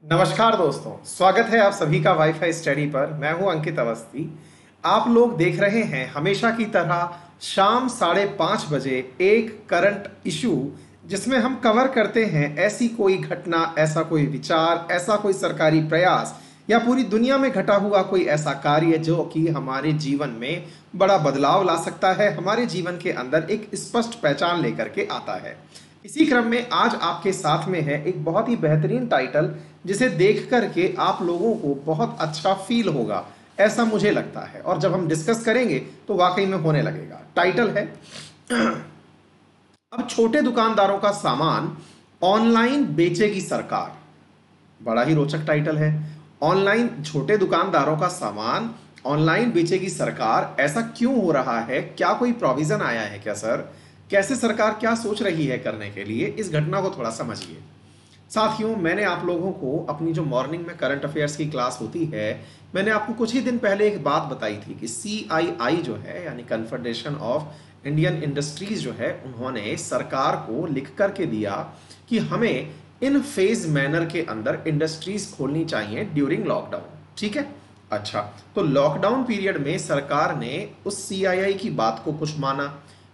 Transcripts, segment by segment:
नमस्कार दोस्तों, स्वागत है आप सभी का वाईफाई स्टडी पर। मैं हूं अंकित अवस्थी। आप लोग देख रहे हैं हमेशा की तरह शाम 5:30 बजे एक करंट इशू, जिसमें हम कवर करते हैं ऐसी कोई घटना, ऐसा कोई विचार, ऐसा कोई सरकारी प्रयास या पूरी दुनिया में घटा हुआ कोई ऐसा कार्य जो कि हमारे जीवन में बड़ा बदलाव ला सकता है, हमारे जीवन के अंदर एक स्पष्ट पहचान लेकर के आता है। इसी क्रम में आज आपके साथ में है एक बहुत ही बेहतरीन टाइटल, जिसे देख करके आप लोगों को बहुत अच्छा फील होगा, ऐसा मुझे लगता है। और जब हम डिस्कस करेंगे तो वाकई में होने लगेगा। टाइटल है अब छोटे दुकानदारों का सामान ऑनलाइन बेचेगी सरकार। बड़ा ही रोचक टाइटल है। ऑनलाइन छोटे दुकानदारों का सामान ऑनलाइन बेचेगी सरकार, ऐसा क्यों हो रहा है? क्या कोई प्रोविजन आया है क्या सर? कैसे सरकार क्या सोच रही है करने के लिए? इस घटना को थोड़ा समझिए। साथियों, मैंने आप लोगों को अपनी जो मॉर्निंग में करंट अफेयर्स की क्लास होती है, मैंने आपको कुछ ही दिन पहले एक बात बताई थी कि CII जो है, यानी कन्फेडरेशन ऑफ इंडियन इंडस्ट्रीज जो है, उन्होंने सरकार को लिख करके दिया कि हमें इन फेज मैनर के अंदर इंडस्ट्रीज खोलनी चाहिए ड्यूरिंग लॉकडाउन। ठीक है, अच्छा, तो लॉकडाउन पीरियड में सरकार ने उस CII की बात को कुछ माना।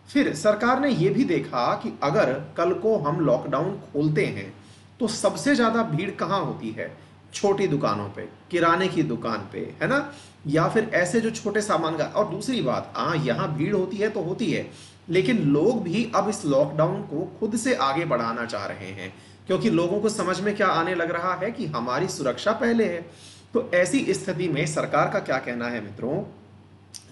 फिर सरकार ने यह भी देखा कि अगर कल को हम लॉकडाउन खोलते हैं तो सबसे ज्यादा भीड़ कहाँ होती है? छोटी दुकानों पे, किराने की दुकान पे, है ना, या फिर ऐसे जो छोटे सामान का। और दूसरी बात, हाँ, यहाँ भीड़ होती है तो होती है, लेकिन लोग भी अब इस लॉकडाउन को खुद से आगे बढ़ाना चाह रहे हैं, क्योंकि लोगों को समझ में क्या आने लग रहा है कि हमारी सुरक्षा पहले है। तो ऐसी स्थिति में सरकार का क्या कहना है मित्रों?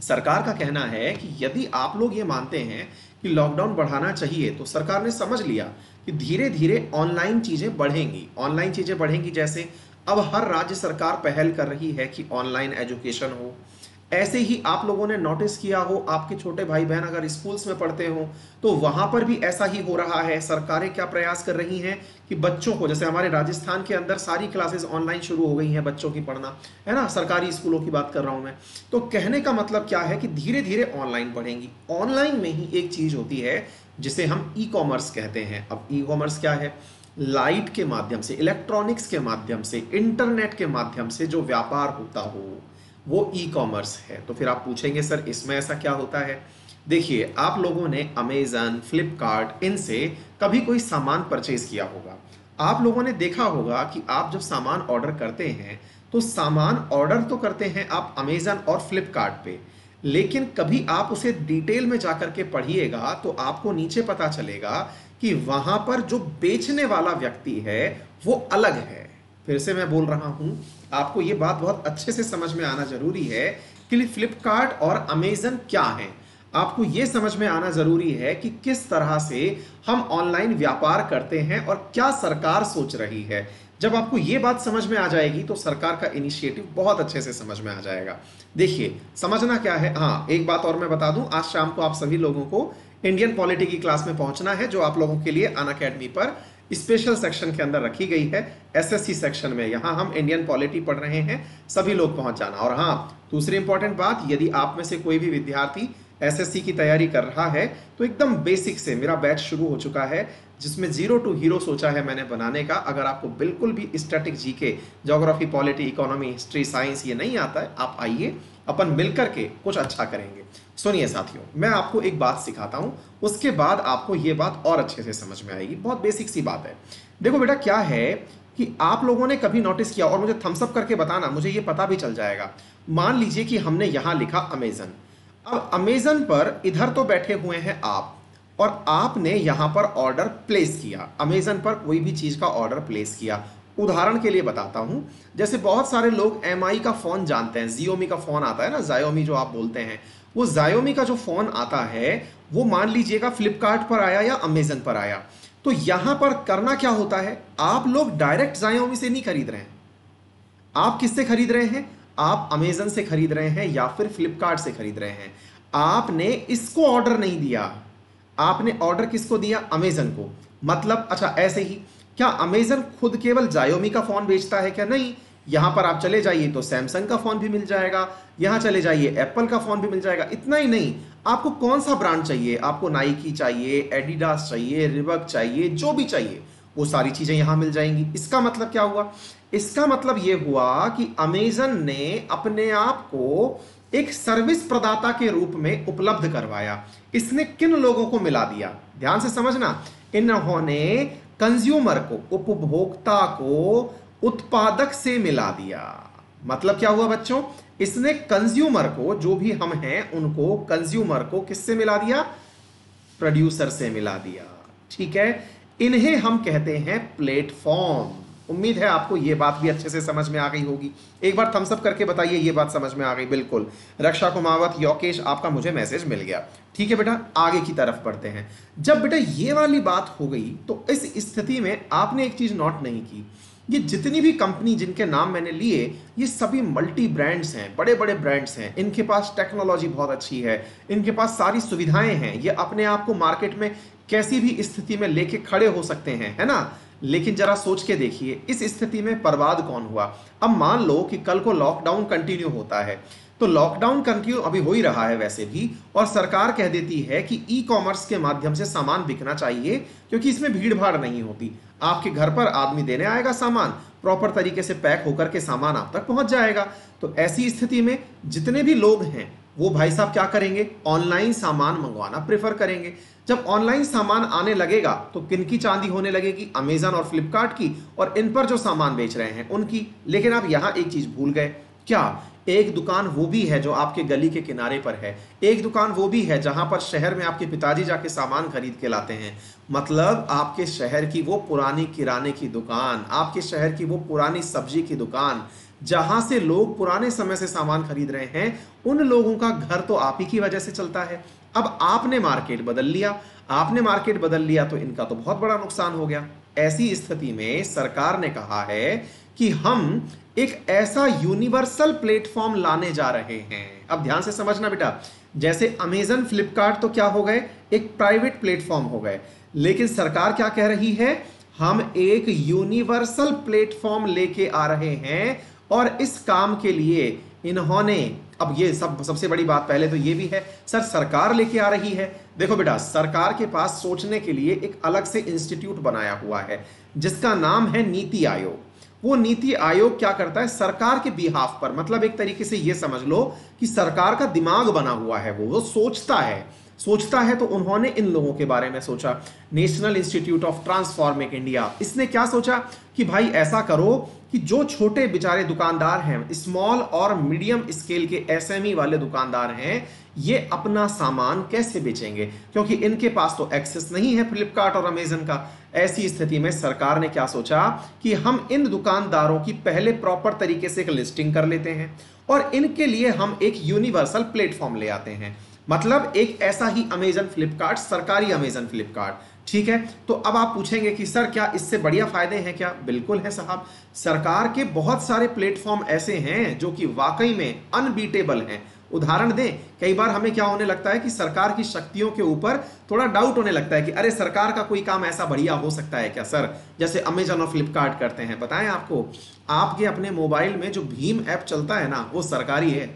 सरकार का कहना है कि यदि आप लोग ये मानते हैं कि लॉकडाउन बढ़ाना चाहिए, तो सरकार ने समझ लिया कि धीरे धीरे ऑनलाइन चीजें बढ़ेंगी। ऑनलाइन चीजें बढ़ेंगी जैसे अब हर राज्य सरकार पहल कर रही है कि ऑनलाइन एजुकेशन हो। ऐसे ही आप लोगों ने नोटिस किया हो, आपके छोटे भाई बहन अगर स्कूल्स में पढ़ते हो तो वहां पर भी ऐसा ही हो रहा है। सरकारें क्या प्रयास कर रही हैं कि बच्चों को, जैसे हमारे राजस्थान के अंदर सारी क्लासेस ऑनलाइन शुरू हो गई हैं बच्चों की पढ़ना, है ना, सरकारी स्कूलों की बात कर रहा हूं मैं। तो कहने का मतलब क्या है कि धीरे धीरे ऑनलाइन बढ़ेंगी। ऑनलाइन में ही एक चीज होती है जिसे हम ई कॉमर्स कहते हैं। अब ई कॉमर्स क्या है? लाइट के माध्यम से, इलेक्ट्रॉनिक्स के माध्यम से, इंटरनेट के माध्यम से जो व्यापार होता हो, वो ई कॉमर्स है। तो फिर आप पूछेंगे सर इसमें ऐसा क्या होता है? देखिए, आप लोगों ने अमेजन, फ्लिपकार्ट, इनसे कभी कोई सामान परचेज किया होगा। आप लोगों ने देखा होगा कि आप जब सामान ऑर्डर करते हैं तो सामान ऑर्डर तो करते हैं आप अमेजन और फ्लिपकार्ट पे, लेकिन कभी आप उसे डिटेल में जाकर के पढ़िएगा तो आपको नीचे पता चलेगा कि वहां पर जो बेचने वाला व्यक्ति है वो अलग है। फिर से मैं बोल रहा हूं, आपको ये बात बहुत अच्छे से समझ में आना जरूरी है कि फ्लिपकार्ट और अमेजन क्या है। आपको ये समझ में आना जरूरी है कि किस तरह से हम ऑनलाइन व्यापार करते हैं और क्या सरकार सोच रही है। जब आपको ये बात समझ में आ जाएगी तो सरकार का इनिशिएटिव बहुत अच्छे से समझ में आ जाएगा। देखिए, समझना क्या है, हाँ, एक बात और मैं बता दूं, आज शाम को आप सभी लोगों को इंडियन पॉलिटी की क्लास में पहुंचना है, जो आप लोगों के लिए अनअकैडमी पर स्पेशल सेक्शन के अंदर रखी गई है। SSC सेक्शन में यहां हम इंडियन पॉलिटी पढ़ रहे हैं, सभी लोग पहुंच जाना। और हाँ, दूसरी इंपॉर्टेंट बात, यदि आप में से कोई भी विद्यार्थी SSC की तैयारी कर रहा है तो एकदम बेसिक से मेरा बैच शुरू हो चुका है, जिसमें 0 to हीरो सोचा है मैंने बनाने का। अगर आपको बिल्कुल भी static GK, geography, polity, economy, history, science ये नहीं आता है, आप आइए, अपन मिलकर के कुछ अच्छा करेंगे। सुनिए साथियों, मैं आपको एक बात सिखाता हूं, उसके बाद आपको ये बात और अच्छे से समझ में आएगी। बहुत बेसिक सी बात है। देखो बेटा, क्या है कि आप लोगों ने कभी नोटिस किया, और मुझे थम्स अप करके बताना, मुझे ये पता भी चल जाएगा। मान लीजिए कि हमने यहां लिखा अमेजन। अब अमेजन पर इधर तो बैठे हुए हैं आप, और आपने यहां पर ऑर्डर प्लेस किया, अमेजन पर कोई भी चीज का ऑर्डर प्लेस किया। उदाहरण के लिए बताता हूं, जैसे बहुत सारे लोग MI का फोन जानते हैं, Xiaomi का फोन आता है ना, Xiaomi जो आप बोलते हैं, वो Xiaomi का जो फोन आता है वो मान लीजिएगा फ्लिपकार्ट पर आया या अमेजन पर आया। तो यहां पर करना क्या होता है, आप लोग डायरेक्ट Xiaomi से नहीं खरीद रहे हैं। आप किससे खरीद रहे हैं? आप अमेजन से खरीद रहे हैं या फिर फ्लिपकार्ट से खरीद रहे हैं। आपने इसको ऑर्डर नहीं दिया, आपने ऑर्डर किसको दिया? अमेजन को। मतलब अच्छा, ऐसे ही क्या अमेजन खुद केवल Xiaomi का फोन बेचता है क्या? नहीं, यहां पर आप चले जाइए तो सैमसंग का फोन भी मिल जाएगा, यहां चले जाइए एप्पल का फोन भी मिल जाएगा। इतना ही नहीं, आपको कौन सा ब्रांड चाहिए, आपको नाइकी चाहिए, एडिडास चाहिए, रिबक चाहिए, जो भी चाहिए वो सारी चीजें यहां मिल जाएंगी। इसका मतलब क्या हुआ? इसका मतलब ये हुआ कि अमेजन ने अपने आप को एक सर्विस प्रदाता के रूप में उपलब्ध करवाया। इसने किन लोगों को मिला दिया? ध्यान से समझना, इन्होंने कंज्यूमर को, उपभोक्ता को उत्पादक से मिला दिया। मतलब क्या हुआ बच्चों? इसने कंज्यूमर को, जो भी हम हैं उनको, कंज्यूमर को किससे मिला दिया? प्रोड्यूसर से मिला दिया। ठीक है, इन्हें हम कहते हैं प्लेटफॉर्म। उम्मीद है आपको ये बात भी अच्छे से समझ में आ गई होगी। एक बार थम्स अप करके बताइए ये बात समझ में आ गई। बिल्कुल, रक्षा कुमावत, योकेश, आपका मुझे मैसेज मिल गया। ठीक है बेटा, आगे की तरफ बढ़ते हैं। जब बेटा ये वाली बात हो गई तो इस स्थिति में आपने एक चीज नोट नहीं की, ये जितनी भी कंपनी जिनके नाम मैंने लिए, ये सभी मल्टी ब्रांड्स हैं, बड़े बड़े ब्रांड्स हैं। इनके पास टेक्नोलॉजी बहुत अच्छी है, इनके पास सारी सुविधाएं हैं, ये अपने आप को मार्केट में कैसी भी स्थिति में लेके खड़े हो सकते हैं, है ना। लेकिन जरा सोच के देखिए, इस स्थिति में बर्बाद कौन हुआ? अब मान लो कि कल को लॉकडाउन कंटिन्यू होता है, तो लॉकडाउन कंटिन्यू अभी हो ही रहा है वैसे भी, और सरकार कह देती है कि ई कॉमर्स के माध्यम से सामान बिकना चाहिए क्योंकि इसमें भीड़ भाड़ नहीं होती। आपके घर पर आदमी देने आएगा सामान, प्रॉपर तरीके से पैक होकर के सामान आप तक पहुंच जाएगा। तो ऐसी स्थिति में जितने भी लोग हैं वो भाई साहब क्या करेंगे? ऑनलाइन सामान मंगवाना प्रेफर करेंगे। जब ऑनलाइन सामान आने लगेगा तो किनकी चांदी होने लगेगी? अमेजन और फ्लिपकार्ट की, और इन पर जो सामान बेच रहे हैं उनकी। लेकिन आप यहां एक चीज भूल गए। क्या? एक दुकान वो भी है जो आपके गली के किनारे पर है, एक दुकान वो भी है जहां पर शहर में आपके पिताजी जाके सामान खरीद के लाते हैं। मतलब आपके शहर की वो पुरानी किराने की दुकान, आपके शहर की वो पुरानी सब्जी की दुकान, जहां से लोग पुराने समय से सामान खरीद रहे हैं, उन लोगों का घर तो आप ही की वजह से चलता है। अब आपने मार्केट बदल लिया, आपने मार्केट बदल लिया तो इनका तो बहुत बड़ा नुकसान हो गया। ऐसी स्थिति में सरकार ने कहा है कि हम एक ऐसा यूनिवर्सल प्लेटफॉर्म लाने जा रहे हैं। अब ध्यान से समझना बेटा, जैसे अमेजन, फ्लिपकार्ट तो क्या हो गए? एक प्राइवेट प्लेटफॉर्म हो गए। लेकिन सरकार क्या कह रही है? हम एक यूनिवर्सल प्लेटफॉर्म लेके आ रहे हैं, और इस काम के लिए इन्होंने, अब ये सबसे बड़ी बात पहले तो ये भी है, सर सरकार लेके आ रही है। देखो बेटा, सरकार के पास सोचने के लिए एक अलग से इंस्टीट्यूट बनाया हुआ है जिसका नाम है नीति आयोग। वो नीति आयोग क्या करता है? सरकार के बिहाफ पर, मतलब एक तरीके से ये समझ लो कि सरकार का दिमाग बना हुआ है, वो सोचता है। तो उन्होंने इन लोगों के बारे में सोचा। National institute of transforming India, इसने क्या सोचा कि भाई ऐसा करो कि जो छोटे बेचारे दुकानदार हैं, स्मॉल और मीडियम स्केल के एसएमई वाले दुकानदार हैं, ये अपना सामान कैसे बेचेंगे, क्योंकि इनके पास तो एक्सेस नहीं है फ्लिपकार्ट और अमेजन का। ऐसी स्थिति में सरकार ने क्या सोचा कि हम इन दुकानदारों की पहले प्रॉपर तरीके से एक लिस्टिंग कर लेते हैं, और इनके लिए हम एक यूनिवर्सल प्लेटफॉर्म ले आते हैं। मतलब एक ऐसा ही अमेजन फ्लिपकार्ट, सरकारी अमेजन फ्लिपकार्ट। ठीक है, तो अब आप पूछेंगे कि सर क्या इससे बढ़िया फायदे हैं क्या? बिल्कुल है साहब। सरकार के बहुत सारे प्लेटफॉर्म ऐसे हैं जो कि वाकई में अनबीटेबल हैं। उदाहरण दें, कई बार हमें क्या होने लगता है कि सरकार की शक्तियों के ऊपर थोड़ा डाउट होने लगता है कि अरे सरकार का कोई काम ऐसा बढ़िया हो सकता है क्या सर, जैसे अमेजन और फ्लिपकार्ट करते हैं। बताएं आपको, आपके अपने मोबाइल में जो भीम ऐप चलता है ना, वो सरकारी है।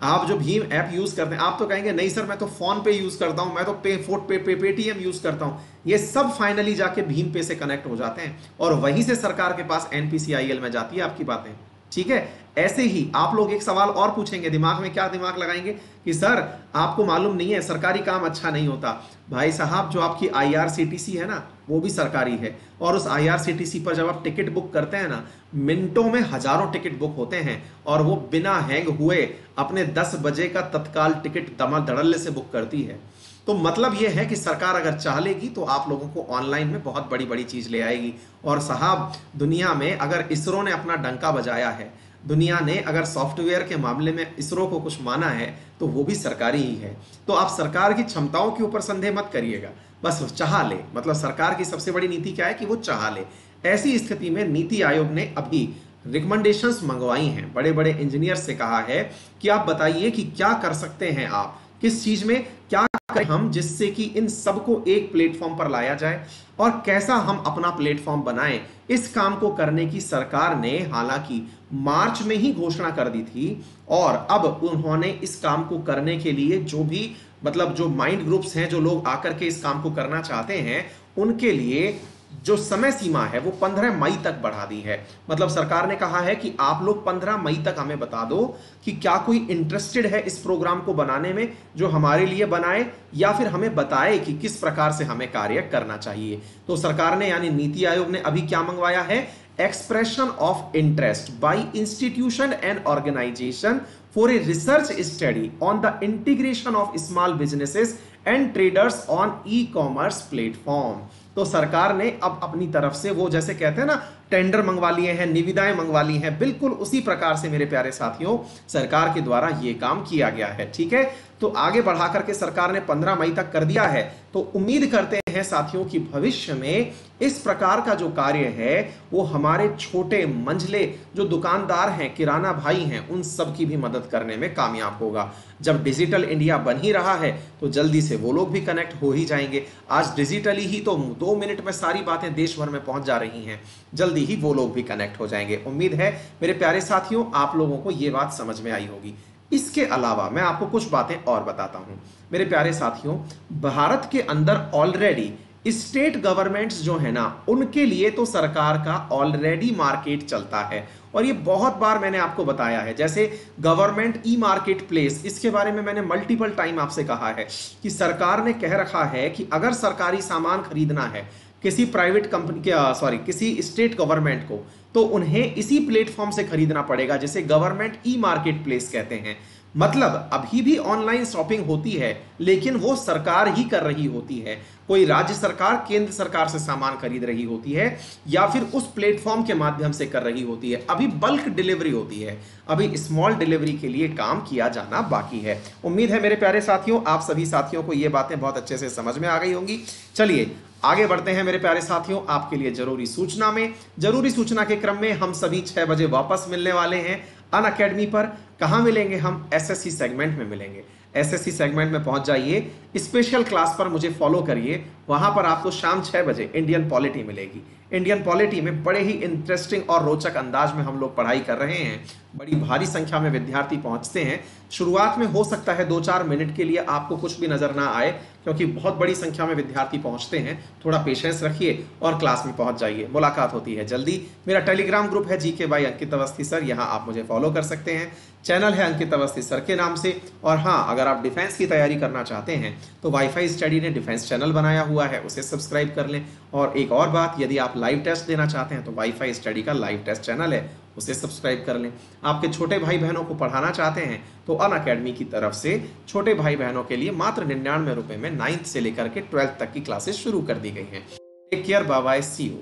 आप जो भीम ऐप यूज करते हैं, आप तो कहेंगे नहीं सर मैं तो फोन पे यूज करता हूं, मैं तो पेटीएम यूज करता हूं। ये सब फाइनली जाके भीम पे से कनेक्ट हो जाते हैं, और वहीं से सरकार के पास एनपीसीआईएल में जाती है आपकी बातें। ठीक है, ऐसे ही आप लोग एक सवाल और पूछेंगे, दिमाग में क्या दिमाग लगाएंगे कि सर आपको मालूम नहीं है सरकारी काम अच्छा नहीं होता। भाई साहब, जो आपकी आईआरसीटीसी है ना, वो भी सरकारी है, और उस आईआरसीटीसी पर जब आप टिकट बुक करते हैं ना, मिनटों में हजारों टिकट बुक होते हैं, और वो बिना हैंग हुए अपने 10 बजे का तत्काल टिकट धड़ल्ले से बुक करती है। तो मतलब ये है कि सरकार अगर चाह लेगी तो आप लोगों को ऑनलाइन में बहुत बड़ी बड़ी चीज ले आएगी। और साहब, दुनिया में अगर इसरो ने अपना डंका बजाया है, दुनिया ने अगर सॉफ्टवेयर के मामले में इसरो को कुछ माना है, तो वो भी सरकारी ही है। तो आप सरकार की क्षमताओं के ऊपर संदेह मत करिएगा, बस चाह ले। मतलब सरकार की सबसे बड़ी नीति क्या है कि वो चाह ले। ऐसी स्थिति में नीति आयोग ने अभी रिकमेंडेशंस मंगवाई हैं, बड़े बड़े इंजीनियर से कहा है कि आप बताइए कि क्या कर सकते हैं, आप किस चीज में क्या करें हम, जिससे कि इन सबको एक प्लेटफॉर्म पर लाया जाए, और कैसा हम अपना प्लेटफॉर्म बनाएं। इस काम को करने की सरकार ने हालांकि मार्च में ही घोषणा कर दी थी, और अब उन्होंने इस काम को करने के लिए जो भी, मतलब जो माइंड ग्रुप्स हैं, जो लोग आकर के इस काम को करना चाहते हैं, उनके लिए जो समय सीमा है वो 15 मई तक बढ़ा दी है। मतलब सरकार ने कहा है कि आप लोग 15 मई तक हमें बता दो कि क्या कोई इंटरेस्टेड है इस प्रोग्राम को बनाने में, जो हमारे लिए बनाए या फिर हमें बताए कि किस प्रकार से हमें कार्य करना चाहिए। तो सरकार ने यानी नीति आयोग ने अभी क्या मंगवाया है, expression of interest by institution and organization for a research study on the integration of small businesses and traders on e commerce platform. तो सरकार ने अब अपनी तरफ से वो जैसे कहते हैं ना टेंडर मंगवा लिए हैं, निविदाएं मंगवा ली हैं, बिल्कुल उसी प्रकार से मेरे प्यारे साथियों सरकार के द्वारा ये काम किया गया है। ठीक है, तो आगे बढ़ा करके सरकार ने 15 मई तक कर दिया है। तो उम्मीद करते हैं साथियों कि भविष्य में इस प्रकार का जो कार्य है वो हमारे छोटे मंझले जो दुकानदार हैं, किराना भाई हैं, उन सब की भी मदद करने में कामयाब होगा। जब डिजिटल इंडिया बन ही रहा है तो जल्दी से वो लोग भी कनेक्ट हो ही जाएंगे। आज डिजिटली ही तो 2 मिनट में सारी बातें देश भर में पहुंच जा रही हैं, जल्दी ही वो लोग भी कनेक्ट हो जाएंगे। उम्मीद है मेरे प्यारे साथियों आप लोगों को ये बात समझ में आई होगी। इसके अलावा मैं आपको कुछ बातें और बताता हूं। मेरे प्यारे साथियों, भारत के अंदर ऑलरेडी स्टेट गवर्नमेंट्स जो है ना, उनके लिए तो सरकार का ऑलरेडी मार्केट चलता है और ये बहुत बार मैंने आपको बताया है। जैसे गवर्नमेंट ई मार्केट प्लेस, इसके बारे में मैंने मल्टीपल टाइम आपसे कहा है कि सरकार ने कह रखा है कि अगर सरकारी सामान खरीदना है किसी प्राइवेट कंपनी के किसी स्टेट गवर्नमेंट को, तो उन्हें इसी प्लेटफॉर्म से खरीदना पड़ेगा जिसे गवर्नमेंट ई मार्केट प्लेस कहते हैं। मतलब अभी भी ऑनलाइन शॉपिंग होती है लेकिन वो सरकार ही कर रही होती है। कोई राज्य सरकार केंद्र सरकार से सामान खरीद रही होती है या फिर उस प्लेटफॉर्म के माध्यम से कर रही होती है। अभी बल्क डिलीवरी होती है, अभी स्मॉल डिलीवरी के लिए काम किया जाना बाकी है। उम्मीद है मेरे प्यारे साथियों आप सभी साथियों को ये बातें बहुत अच्छे से समझ में आ गई होंगी। चलिए आगे बढ़ते हैं मेरे प्यारे साथियों। आपके लिए जरूरी सूचना के क्रम में हम सभी 6 बजे वापस मिलने वाले हैं अनअकैडमी पर। कहां मिलेंगे हम? एसएससी सेगमेंट में मिलेंगे। एसएससी सेगमेंट में पहुंच जाइए, स्पेशल क्लास पर मुझे फॉलो करिए। वहां पर आपको शाम 6 बजे इंडियन पॉलिटी मिलेगी। इंडियन पॉलिटी में बड़े ही इंटरेस्टिंग और रोचक अंदाज में हम लोग पढ़ाई कर रहे हैं। बड़ी भारी संख्या में विद्यार्थी पहुंचते हैं। शुरुआत में हो सकता है 2-4 मिनट के लिए आपको कुछ भी नजर ना आए क्योंकि बहुत बड़ी संख्या में विद्यार्थी पहुंचते हैं। थोड़ा पेशेंस रखिए और क्लास में पहुंच जाइए। मुलाकात होती है जल्दी। मेरा टेलीग्राम ग्रुप है GK by Ankit Awasthi sir, यहाँ आप मुझे फॉलो कर सकते हैं। चैनल है अंकित अवस्थी सर के नाम से। और हाँ, अगर आप डिफेंस की तैयारी करना चाहते हैं तो वाईफाई स्टडी ने डिफेंस चैनल बनाया हुआ है, उसे सब्सक्राइब कर लें। और एक और बात, यदि आप लाइव टेस्ट देना चाहते हैं तो वाईफाई स्टडी का लाइव टेस्ट चैनल है, उसे सब्सक्राइब कर लें। आपके छोटे भाई बहनों को पढ़ाना चाहते हैं तो अनअकैडमी की तरफ से छोटे भाई बहनों के लिए मात्र 99 रुपए में 9th से लेकर के 12th तक की क्लासेस शुरू कर दी गई हैं। Take care, bye bye, see you.